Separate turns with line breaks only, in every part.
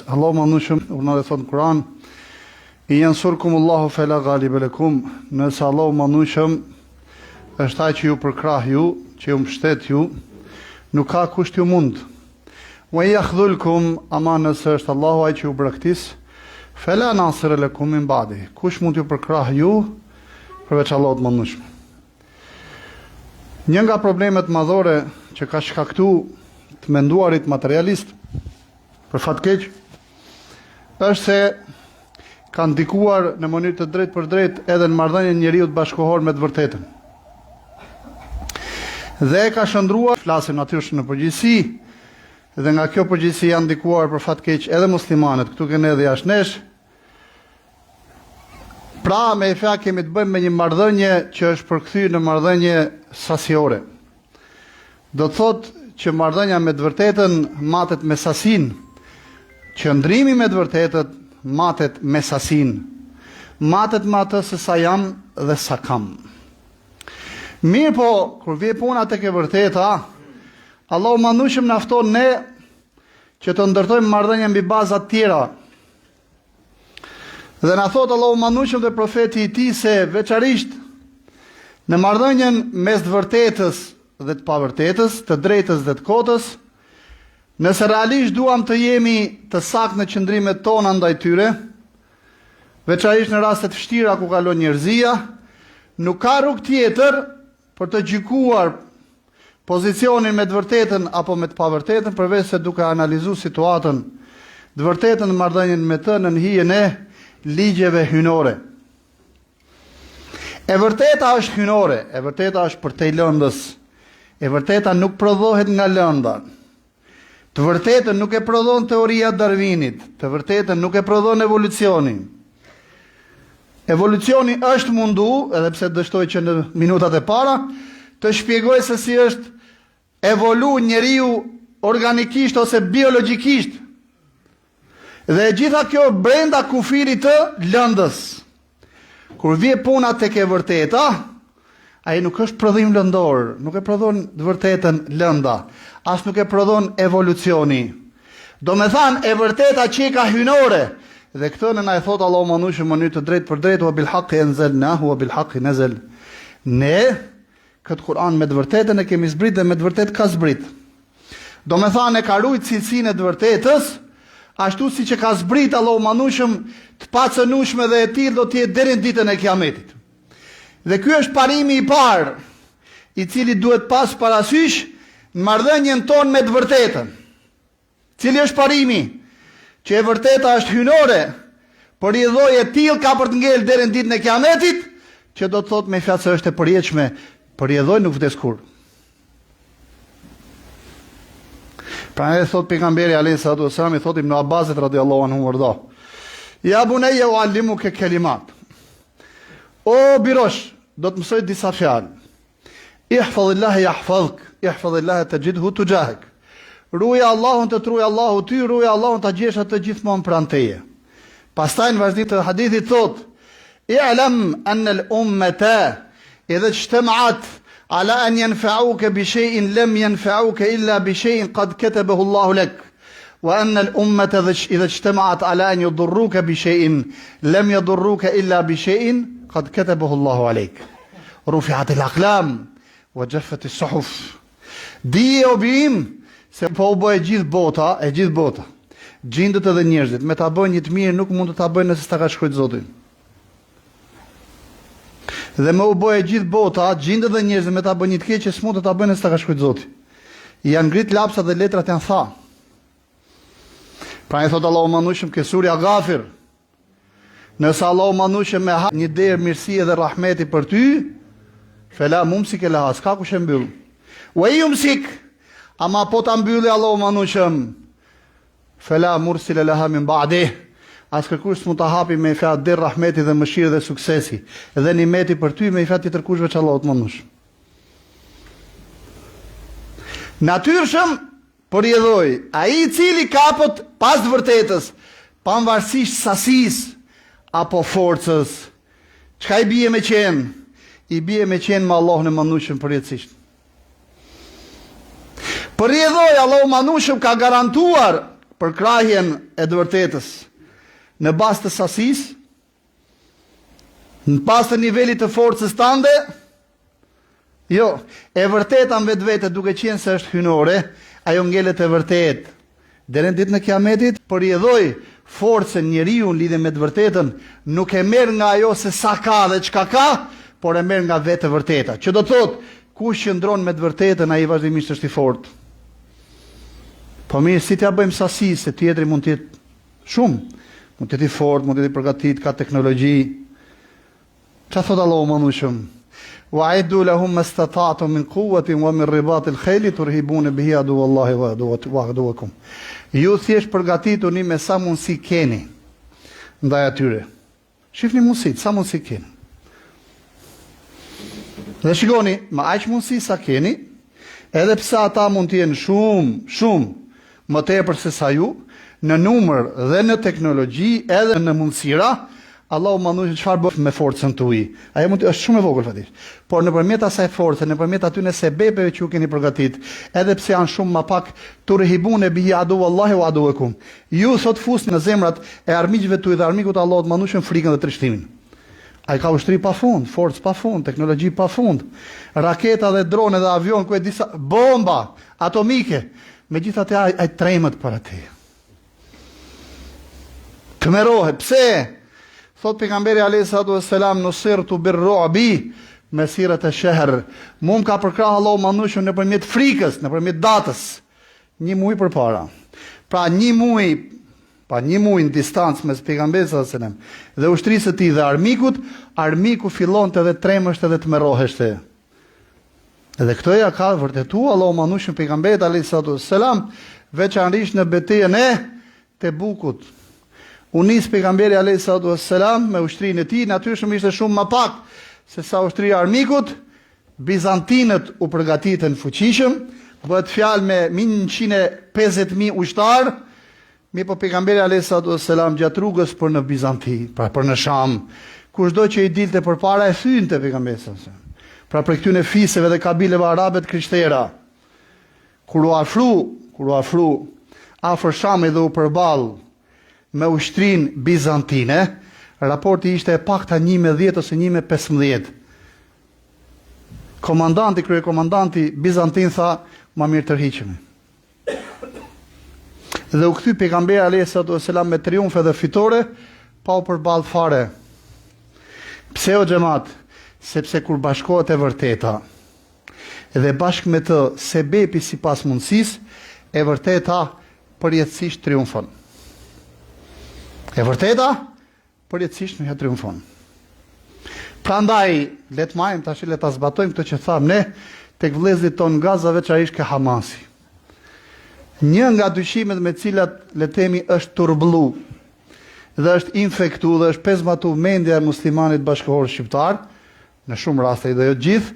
Allahu manushëm urna dhe thot në Kur'an, I yansurkumullahu fela ghaliba lakum, nëse Allahu manushëm është ai që ju përkrah ju, që ju mbështet ju, nuk ka kush t'ju mund. Wa yakhdhulkum, ama nëse është Allahu ai që ju braktis, fela nasira lakum min ba'di, kush mund t'ju përkrah ju përveç Allahut manushëm. Një nga problemet madhore që ka shkaktu të menduarit materialist për fat keq është se ka ndikuar në mënyrë të drejtë për drejtë edhe në marrëdhënien njeriu të bashkohor me të vërtetën. Dhe ka shndruar, flasim natyrisht në përgjithësi, dhe nga kjo përgjithësi janë ndikuar për fat keq edhe muslimanët, këtu kanë edhe jashtë nesh. Pra me fjalë kemi të bëjmë me një marrëdhënie që është përkthyer në marrëdhënie sasiore. Do të thotë që marrëdhënia me të vërtetën matet me sasinë, qëndrimi me të vërtetën matet me sasinë, matet me atë se sa jam dhe sa kam. Mirë po, kur vje puna tek e vërteta, Allahu manushëm na fton ne që të ndërtojmë marrëdhënie mbi baza të tjera. Dhe na thot Allahu manushëm dhe profeti I tij se veçarisht në marrëdhënien mes të vërtetës dhe të pavërtetës, të drejtës dhe të kotës, nëse realisht duam të jemi të saktë në qëndrimet tona ndaj tyre, veçarisht në raste të vështira ku kalon njerëzia, nuk ka rrugë tjetër për të gjykuar pozicionin me të vërtetën apo me të pavërtetën përveç se duke analizuar situatën, të vërtetën në marrëdhënien me të në hijen e ligjeve hynore. E vërteta është hynore, e vërteta është përtej lëndës, e vërteta nuk prodhohet nga lënda. Të vërtetën nuk e prodhon teoria Darwinit, të vërtetën nuk e prodhon evolucioni. Evolucioni është mundu, edhe pse dështoj që në minutat e para, të shpjegoj se si është evolu njeriu organikisht ose biologikisht. Dhe gjitha kjo brenda kufirit të lëndës. Kur vje puna tek e vërteta, ai nuk është prodhim lëndor, nuk e prodhon të vërtetën lënda, as nuk e prodhon evolucioni. Do me thanë, e vërteta që ka hynore, dhe këtë në na e thot Allahu manushëm në mënyrë të drejtë për drejtë, wa bil haqqi anzalnahu wa bil haqqi nazal. Ne këtë Kur'an me të vërtetën e kemi zbrit dhe me të vërtetë ka zbrit. Do me thanë, e ka rujt cilësinë e të vërtetës, ashtu si që ka zbrit Allahu manushëm të pacënueshme dhe e tillë do të jetë deri në ditën e Kiametit. Dhe ky është parimi I parë, I cili duhet pas parasysh në marrëdhënien tonë me të vërtetën. Cili është parimi? Që e vërteta është hynore, por rrjedhoi e tillë ka për të ngel deri në ditën e Kiametit, që do të thotë me fjalë se është e përjetshme, por rrjedhoi nuk vdes kurrë. Pra e thot pejgamberi alayhi salatu wasallam, I thot Ibn Abbasit radhiyallahu anhu warda. Ja bunayya uallimuka kalimat. O birosh, do të mësoj disa fjalë. Ihfazillah yahfazuk, ihfazillah tajidhu tujahak. Ruaj Allahun të truaj Allahu ty, ruaj Allahun ta gjesh atë gjithmonë pranë teje. Pastaj në vazhdim të hadithit thot: "I'lam anna al-ummata idha ijtama'at على أن ينفعوك بشيء لم ينفعوك إلا بشيء قد كتبه الله لك وأن الأمة إذا اجتمعت على أن يضروك بشيء لم يضروك إلا بشيء قد كتبه الله عليك رفعت الأقلام وجفت الصحف." Dije o bim se po u bë e gjithë bota, gjindët edhe njerëzit, me ta bëjnë një të mirë nuk mund të ta bëjnë nëse s'ta ka shkruajtur Zoti. Dhe me u bëjë gjithë bota, gjindët dhe njerëzit me ta bëjnë një të keq që s'mund të ta bëjnë nëse ta ka shkruajtur Zoti. Janë ngrit lapsat dhe letrat janë tha. Pra I thot Allahu manushëm ke surja Ghafir. Nëse Allahu manushëm me ha një derë mirësie dhe rahmeti për ty, fela mumsik e laha, s'ka kush e mbyll. Wa yumsik, ama po ta mbylli Allahu manushëm, fela mursila laha min ba'dih. As kërkush s'mund ta hapi me fjalë derë rahmeti dhe mëshirë dhe suksesi, dhe nimeti për ty me fjalë tjetër kush veç Allahut manush. Natyrshëm por rrjedhoi ai I cili kapët pas të vërtetës, pavarësisht sasisë apo forcës. Çka I bie me qenë? I bie me qenë me Allahun e manushëm përjetësisht. Për rrjedhoi Allahu manushëm ka garantuar përkrahjen e të vërtetës në bazë të sasisë, në bazë të nivelit të forcës tande, jo, e vërteta në vetë duke qenë se është hynore, ajo ngelet e vërtet. Deri në ditën e Kiametit, përjedhoj forcën njeriu në lidhje me të vërtetën, nuk e merr nga ajo se sa ka dhe çka ka, por e merr nga vetë e vërteta. Që do të thotë, kush qëndron me të vërtetën, ai vazhdimisht është i fortë. Po mirë, si t'ja bëjmë sasi, se tjetri mund të jetë shumë, mund të jetë i fortë, mund të jetë i përgatitur, ka teknologji. Çfarë thot Allahu më shumë? Wa'iddu lahum mastata'tum min quwwatin wa min ribatil khayli turhibuna bihi aduwallahi wa aduwakum. Ju thjesht përgatituni me sa mundësi keni ndaj atyre. Shifni mundësit, sa mundësi keni. Dhe shikoni, me aq mundësi sa keni, edhe pse ata mund të jenë shumë më tepër se sa ju, në numër dhe në teknologji, edhe në mundësira, Allahu manduar çfarë bën me forcën tuaj. Ajo mund të është shumë e vogël fatisht. Por nëpërmjet asaj force, nëpërmjet aty në sebepeve që ju keni përgatit, edhe pse janë shumë më pak, turhibune bihi adu wallahi wa aduwakum. Ju sot fusni në zemrat e armiqve tuaj dhe armikut të Allahut manduar frikën dhe trishtimin. Ai ka ushtri pafund, forcë pafund, teknologji pafund, raketa dhe drone dhe avion ku e disa bomba atomike. Megjithatë ai tremët për atë. Tmerohet, pse? Thot pejgamberi alayhi salatu wassalam, nusirtu birru'bi masirat ash-shahr. Mund ka përkrah Allahu mandushun nëpërmjet frikës, nëpërmjet datës, 1 muaj përpara. Pra 1 muaj, pa 1 muaj në distancë mes pejgamberit sallallahu alaihi wasallam dhe ushtrisë së tij dhe armiku fillonte dhe tremështe dhe tmerroheshte. Edhe këtë ja ka vërtetuar Allahu mandushun pejgamberit alayhi salatu wassalam, veçanërisht në betejën e Tebukut. Unis pejgamberi alayhi salatu wassalam me ushtrinë e tij, natyrisht ishte shumë më pak se sa ushtria e armikut. Bizantinët u përgatitën fuqishëm, bëhet fjalë me 150.000 ushtar. Po pejgamberi alayhi salatu wassalam gjatë rrugës për në Bizanti, pra për në Sham, kushdo që i dilte përpara e thynte pejgamberi sallallahu alaihi wasallam. Pra për këtyre fisëve dhe kabileve arabe të krishterë. Kur u afru afër Shamit dhe u përball me ushtrin bizantine, raporti ishte e pakta 1:10 ose 1:15. Kryekomandanti bizantin tha, ma mirë tërhiqemi. Dhe u kthy pejgamberi alayhi salatu wasalam me triumf dhe fitore, pa u përballë fare. Pse o xhamat? Sepse kur bashkohet e vërteta, dhe bashkë me të sebepi sipas mundësisë, e vërteta përjetësisht triumfon. E vërteta, përjetësisht nuk triumfon. Prandaj, le të marrim tash, le ta zbatojmë këtë që thamë ne tek vëllezërit ton Gaza, veçanërisht ke Hamasi. Një nga dyshimet me cilat le të themi është turbullu dhe është infektu dhe është pezmatu mendja e muslimanit bashkëkohor shqiptar, në shumë raste dhe jo gjithë,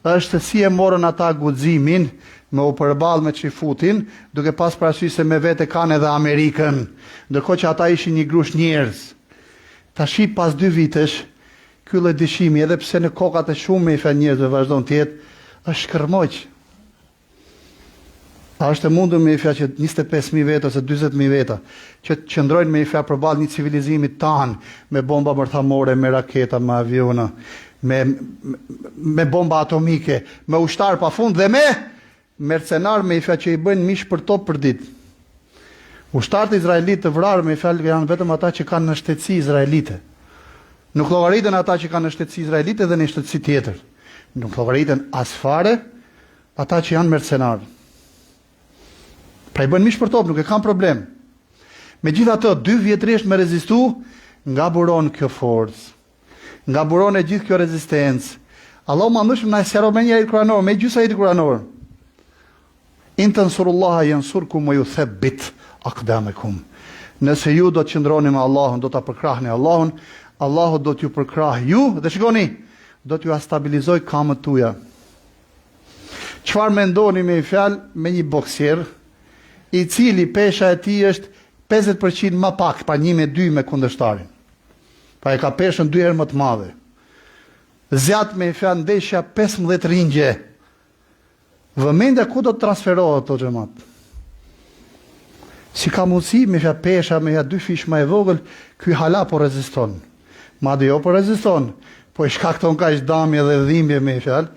është se si e morën ata guximin me u përballë me Çifutin, duke pas parasysh se me vete kanë edhe Amerikën, ndërkohë që ata ishin një grush njerëz. Tashi pas 2 vitesh, ky lloj dëshimi, edhe pse në kokat e shumë me i fa njerëzve vazhdon të jetë, është shkërmoq. A është e mundur me i fa që 25.000 veta ose 40.000 veta që qëndrojnë me i fa përballë një civilizimi tan, me bomba bërthamore, me raketa, me aviona, me bomba atomike, me ushtar pafund dhe me mercenar me i fjalë që i bëjnë mish për top për ditë. Ushtarët izraelitë të vrarë me i fjalë janë vetëm ata që kanë në shtetësi izraelite. Nuk llogaritën ata që kanë në shtetësi izraelite dhe në shtetësi tjetër. Nuk llogaritën as fare ata që janë mercenarë. Pra i bëjnë mish për top, nuk e kanë problem. Megjithatë, 2 vjetërisht me rezistu, nga buron kjo forcë. Nga buron e gjithë kjo rezistencë. Allahu mandushëm na sqaron me një ajet kuranor, me gjysmë ajet kuranor. In tansurullaha yansurkum wa yuthabbit aqdamakum. Nëse ju do të qëndroni me Allahun, do ta përkrahni Allahun, Allahu do t'ju përkrah ju dhe shikoni, do t'ju stabilizoj kamët tuaja. Çfarë mendoni me fjalë me një boksier i cili pesha e tij është 50% më pak, pa 1-2 me kundërshtarin. Pa e ka peshën 2 herë më të madhe. Zjat me fjalë ndeshja 15 ringje. Vëmendja ku do të transferohet o xhamat? Si ka mundësi me fja pesha, me fja 2 fish ma e vogël, ky hala po reziston. Madje jo po reziston, po i shkakton ka ish damje dhe dhimbje me fjal,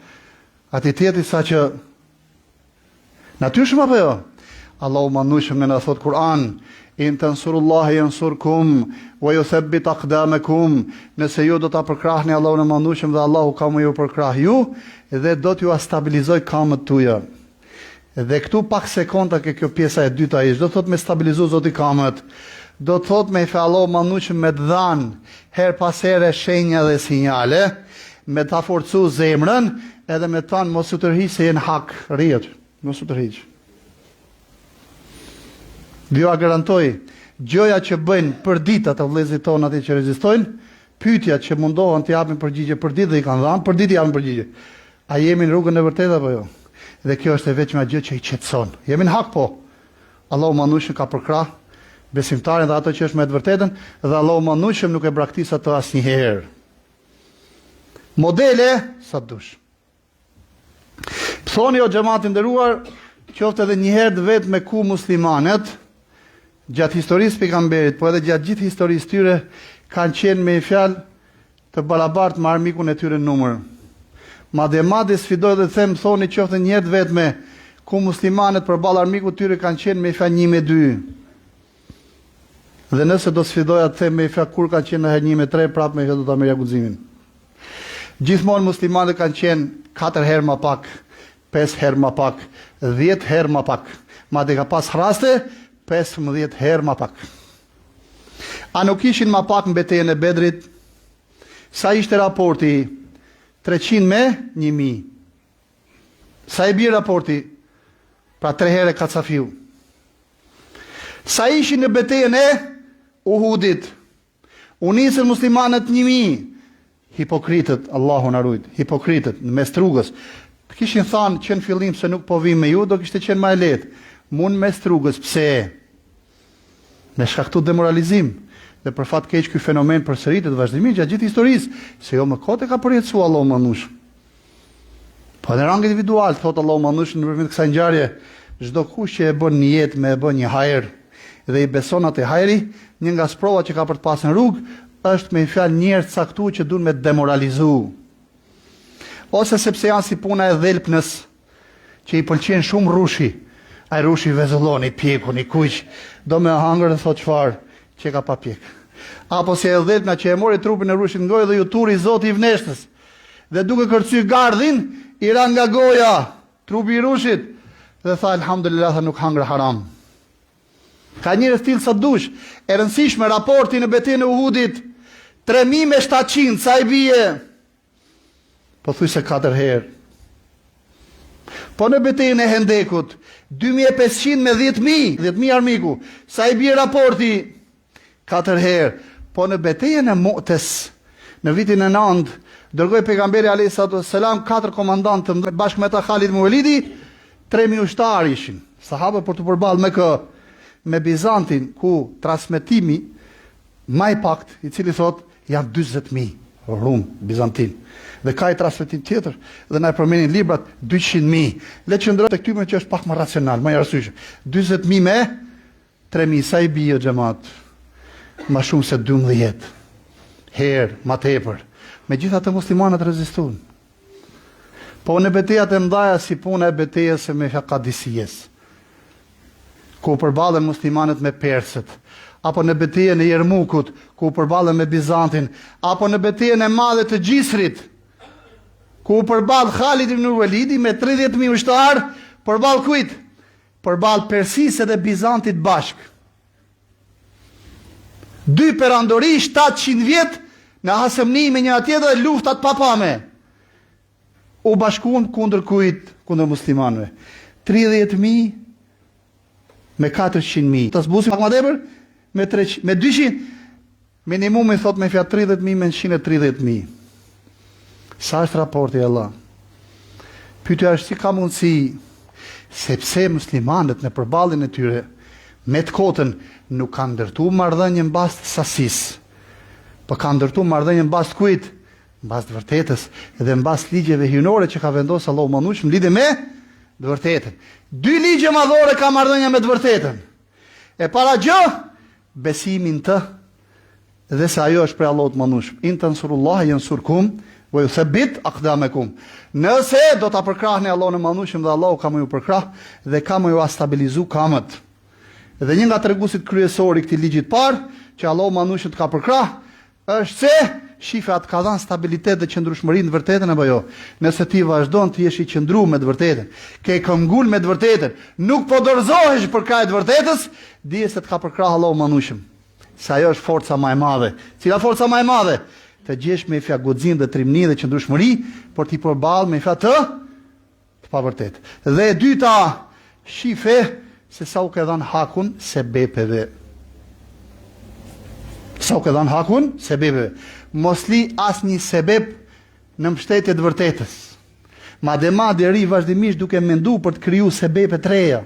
ati tjeti sa që natyrshëm apo jo? Allahu manushëm në thot Kur'an, in tansurullahi yansurkum wa yuthabbit aqdamakum, nëse ju do ta përkrahni Allahun e manushëm dhe Allahu ka më ju përkrah ju dhe do t'ju stabilizoj kamët tuaja. Dhe këtu pak sekonda ke kjo pjesa e dyta ish, do thot me stabilizu Zoti kamët, do thot me Allahu manushëm me dhan her pas here shenja dhe sinjale, me ta forcu zemrën edhe me tanë mos u tërhiq se jenë hak, rrihet, mos u tërhiq. Dhe a garantoj, gjoja që bëjnë për ditë ata vëllezërit tonë aty që rezistojnë, pyetja që mundohen të japin përgjigje për ditë dhe i kanë dhënë, për ditë japin përgjigje. A jemi në rrugën e vërtetë apo jo? Dhe kjo është e vetmja gjë që i qetëson. Jemi në hak po. Allahu manushëm ka përkrah besimtarin dhe ato që është me të vërtetën, dhe Allahu manushëm nuk e braktis ato asnjëherë. Modele sa dush. Thoni o xhamati nderuar, qoftë edhe një herë vetë me ku muslimanët gjatë historisë pejgamberit, po edhe gjatë gjithë historisë tyre kanë qenë me fjalë të barabartë me armikun e tyre në numër. Madje sfidoj dhe them, thoni qoftë një herë vetme ku muslimanët përballë armikut tyre kanë qenë me fjalë 1-2. Dhe nëse do sfidoja të them me fjalë kur kanë qenë herë 1-3, prapë me fjalë do ta merrja guximin. Gjithmonë muslimanët kanë qenë 4 herë më pak, 5 herë më pak, 10 herë më pak. Madje ka pas raste 15 herë më pak. A nuk ishin më pak në betejën e Bedrit? Sa ishte raporti? 300 me 1000. Sa i bie raporti? Pra 3 herë kacafiu. Sa ishin në betejën e Uhudit? U nisën muslimanët 1000. Hipokritët, Allahu na ruaj, hipokritët në mes rrugës. Kishin thënë që në fillim se nuk po vim me ju, do kishte qenë më e lehtë. Mund mes rrugës, pse? Me shkaktu demoralizim. Dhe për fat keq ky fenomen përsëritet vazhdimisht gjatë gjithë historisë, se jo më kote ka përjetësuar Allahu manush. Po në rang individual, thot Allahu manush nëpërmjet kësaj ngjarje, çdo kush që e bën një jetë me e bën një hajër dhe i beson atë hajri, një nga sprovat që ka për të pasur në rrugë është me fjalë njerëz caktuar që duan me demoralizu. Ose sepse janë si puna e dhelpnës, që i pëlqen shumë rushi. Ai rushi vezullon, i pjekun, i kuq, do me hangër dhe thot çfarë, që ka pa pjek. Apo si e dhelpna që e mori trupin e rushit nga goja dhe ju turi Zoti i vneshtës. Dhe duke kërcy gardhin, i ran nga goja trupi i rushit dhe tha alhamdulillah nuk hangra haram. Ka njerëz tillë sa dush. E rëndësishme raporti në betejën e Uhudit, 3700, sa i bie? Po thuj se 4 herë. Po në betejën e Hendekut, 2500 me 10.000, 10.000 armiku, sa i bie raporti? 4 herë. Po në betejën e Mu'tes, në vitin e 9, dërgoi pejgamberi alayhis salam 4 komandantë bashkë me ta Khalid ibn Walidi, 3000 ushtar ishin. Sahabët për të përballë me Bizantin, ku transmetimi më i pakt, i cili thot janë 40.000 rum bizantin. Dhe ka i transmetim tjetër, dhe na e përmenin librat 200.000. Le të qëndrojmë tek tyme që është pak më racional, më i arsyeshëm. 40.000 me 3.000, sa i bie xhamat? Më shumë se 12 herë më tepër. Megjithatë muslimanët rezistuan. Po në betejat e mëdha si puna e betejës me Qadisiyes, ku përballen muslimanët me persët, apo në betejën e Jermukut, ku përballen me Bizantin, apo në betejën e madhe të Gjisrit, ku përball Khalid ibn Walidi me 30.000 ushtar, përball kujt? Përball Persisë dhe Bizantit bashk. 2 perandori 700 vjet në hasëmni me një tjetër dhe luftat papame. U bashkuan kundër kujt? Kundër muslimanëve. 30.000 me 400.000. Ta zbusim pak më tepër me 200. Minimumi thot me fjalë 30.000 me 130.000. Sa është raporti i Allah? Pyetja është si ka mundësi, sepse muslimanët në përballjen e tyre me të kotën nuk kanë ndërtuar marrëdhënie mbas të sasisë, po kanë ndërtuar marrëdhënie mbas të kujt? Mbas të vërtetës dhe mbas ligjeve hyjnore që ka vendosur Allahu manush në lidhje me të vërtetën. 2 ligje madhore ka marrëdhënia me të vërtetën. E para gjë, besimin të dhe se ajo është për Allahut manushëm. In tansurullah yansurkum wa yuthabbit aqdamakum. Nëse do ta përkrahni Allahun e manushëm dhe Allahu ka më ju përkrah dhe ka më ju stabilizu kamët. Dhe një nga treguesit kryesor i këtij ligji të parë që Allahu manushëm të ka përkrah është se shifrat ka dhënë stabilitet dhe qëndrueshmëri në vërtetën apo jo. Nëse ti vazhdon të jesh i qëndruar me të vërtetën, ke këmbgul me të vërtetën, nuk po dorëzohesh për krah të vërtetës, dije se të ka përkrah Allahu manushëm. Se ajo është forca më e madhe. Cila forca më e madhe? Të gjesh me fjalë guxim dhe trimni dhe qëndrueshmëri por ti përball me fjalë të pavërtet. Dhe e dyta, shife se sa u ke dhënë hakun sebepeve. Sa u ke dhënë hakun sebepeve. Mos li asnjë sebep në mbështetje të vërtetës. Madje ri vazhdimisht duke menduar për të kriju sebepe të reja.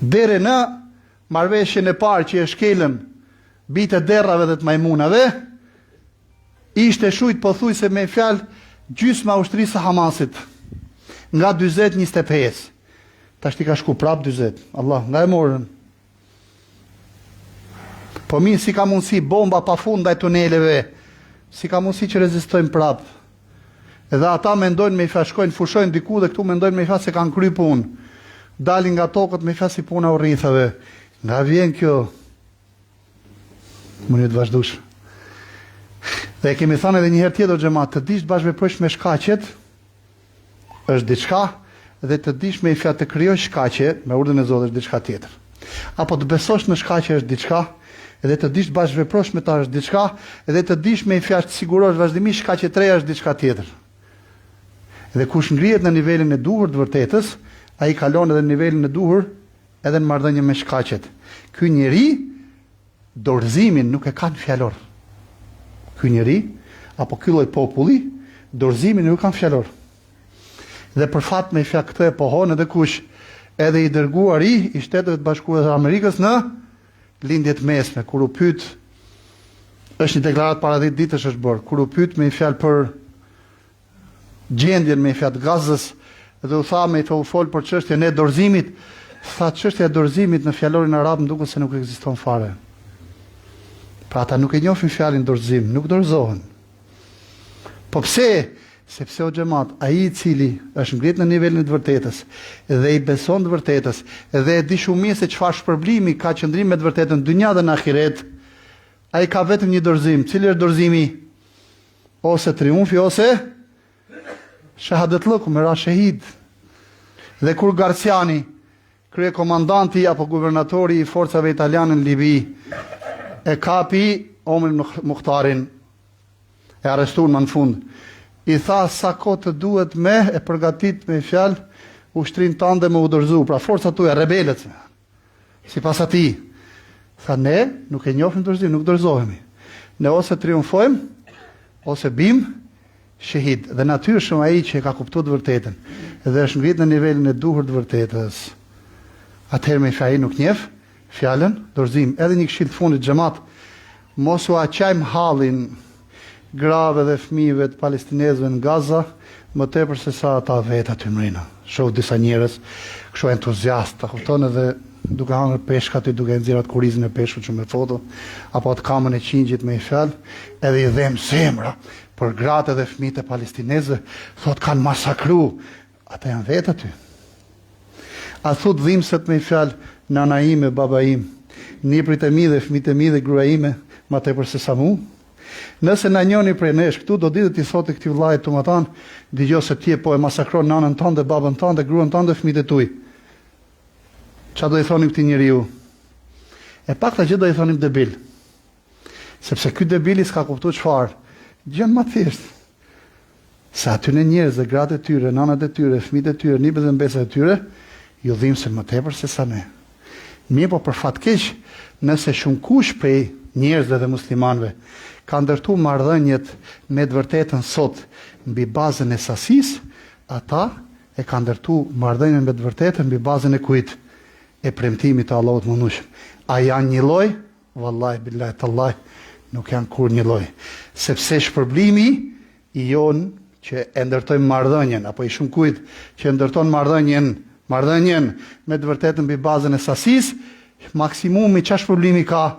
Deri në marrëveshjen e parë që e shkelën bitë derrave dhe të majmunave, ishte shujt pothuajse me fjalë gjysma ushtrisë së Hamasit. Nga 40-25. Tash ti ka shku prap 40. Allah, nga e morën. Po mirë si ka mundësi bomba pafund ndaj tuneleve, si ka mundësi që rezistojnë prap. Edhe ata mendojnë me i shkojnë fushojnë diku dhe këtu mendojnë me i se kanë kry punë. Dalin nga tokët me i si puna u rrithave. Nga vjen kjo më një të vazhdush. Dhe kemi thënë edhe një herë tjetër xhamat, të dish të bashkëveprosh me shkaqet është diçka dhe të dish me i të krijosh shkaqe me urdhën e Zotit është diçka tjetër. Apo të besosh në shkaqe është diçka, edhe të dish të bashkëveprosh me ta është diçka, edhe të dish me i të sigurosh vazhdimisht shkaqe të reja është diçka tjetër. Dhe kush ngrihet në nivelin e duhur të vërtetës, ai kalon edhe në nivelin e duhur edhe në marrëdhënie me shkaqet. Ky njeri dorëzimin nuk e ka në fjalor. Ky njeri apo ky lloj populli dorëzimin nuk ka në fjalor. Dhe për fat me fjalë këtë e pohon edhe kush, edhe i dërguari i Shteteve të Bashkuara të Amerikës në lindjet mesme, kur u pyet, është një deklaratë para 10 ditësh është bërë, kur u pyet me fjalë për gjendjen me fjalë Gazës dhe u tha me u fol për çështjen e dorëzimit, tha çështja e dorëzimit në fjalorin arab më duket se nuk ekziston fare. Pra ata nuk e njohin fjalën dorëzim, nuk dorëzohen. Po pse? Sepse o xhamat, ai i cili është ngritur në nivelin e të vërtetës dhe i beson të vërtetës dhe e di shumë mirë se çfarë shpërblimi ka qëndrim me të vërtetën në dynjë dhe në ahiret, ai ka vetëm një dorëzim. Cili është dorëzimi? Ose triumfi ose shahadetluk, me ra shahid. Dhe kur Garciani, kryekomandanti apo guvernatori i forcave italiane në Libi, e kapi Omer Mukhtarin, e arrestuan më në fund, i tha sa kohë të duhet me e përgatit me fjalë ushtrin tënde me u dorëzu, pra forcat tuaja rebelët. Sipas atij, tha ne nuk e njohim dorëzim, nuk dorëzohemi. Ne ose triumfojmë ose bim shahid. Dhe natyrshëm ai që e ka kuptuar të vërtetën dhe është ngritur në nivelin e duhur të vërtetës, atëherë me ai nuk njeh fjalën dorëzim. Edhe një këshill të fundit xhamat, mos u aqajm hallin grave dhe fëmijëve të palestinezëve në Gaza, më tepër se sa ata vetë aty mrena. Shoh disa njerëz kështu entuziast, ta kupton, edhe duke hangër peshkat aty, duke nxjerrë atë kurizën e peshkut që me foto, apo atë kamën e qingjit me fjalë, edhe i dhem zemra për gratë dhe fëmijët e palestinezëve, thot kanë masakru. Ata janë vetë aty. A thot dhimbset me fjalë nana ime, baba im, niprit e mi dhe fëmijët e mi dhe gruaja ime, më tepër se sa mu. Nëse na njëri prej nesh këtu do ditë ti thotë këtij vllajt tomatan, dëgjoj se ti po e masakron nanën tënde, babën tënde, gruan tënde, fëmijët e tuaj. Çfarë do i thonim këtij njeriu? E pakta gjë do i thonim debil. Sepse ky debili s'ka kuptuar çfarë. Gjën më thjesht. Sa aty në njerëz dhe gratë e tyre, nanat e tyre, fëmijët e tyre, nipët dhe mbesat e tyre, ju dhimbsen më tepër se sa ne. Mirë, po për fat keq, nëse shumë kush prej njerëzve dhe muslimanëve ka ndërtuar marrëdhëniet me të vërtetën sot mbi bazën e sasisë, ata e kanë ndërtuar marrëdhënien me të vërtetën mbi bazën e kujt? E premtimit të Allahut mënushëm. A janë një lloj? Wallahi billahi tallahi nuk janë kur një lloj. Sepse shpërblimi i jon që e ndërtojmë marrëdhënien apo i shumë kujt që e ndërton marrëdhënien Marrëdhënien me të vërtetën mbi bazën e sasisë, maksimumi çfarë problemi ka,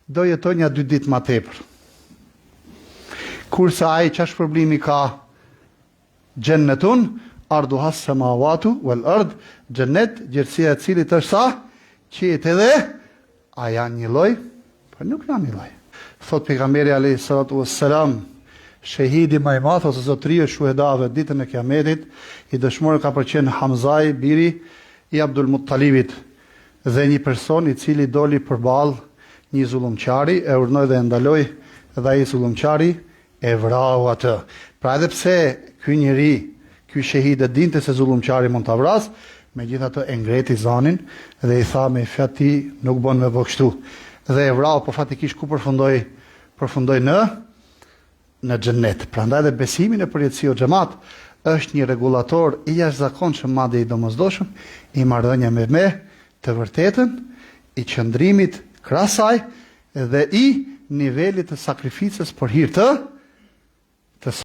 do jetoj një 2 ditë më tepër. Kurse ai çfarë problemi ka, xhennetun arduha as-samawati wal ard, xhennet, gjerësia e cilit është sa, qiejt edhe a janë një lloj, po nuk janë një lloj. Thot pejgamberi alayhi salatu wassalam, shahidi më i madh ose zotëria e shuhedave ditën e Kiametit, i dëshmorë ka përqenë Hamzai, biri i Abdul Muttalibit, dhe një person i cili doli përballë një zullumqari, e urnoi dhe e ndaloi, dhe ai zullumqari e vrau atë. Pra edhe pse ky njeri, ky shahid e dinte se zullumqari mund ta vras, megjithatë e ngreti zanin dhe i tha me fjalë ti nuk bën me bë kështu. Dhe e vrau, po fatikisht ku përfundoi në xhennet. Prandaj dhe besimi në përjetësi o xhamat është një rregullator i jashtëzakonshëm, madje i domosdoshëm, i marrëdhënia me të vërtetën, i qëndrimit krahas saj dhe i nivelit të sakrificës për hir të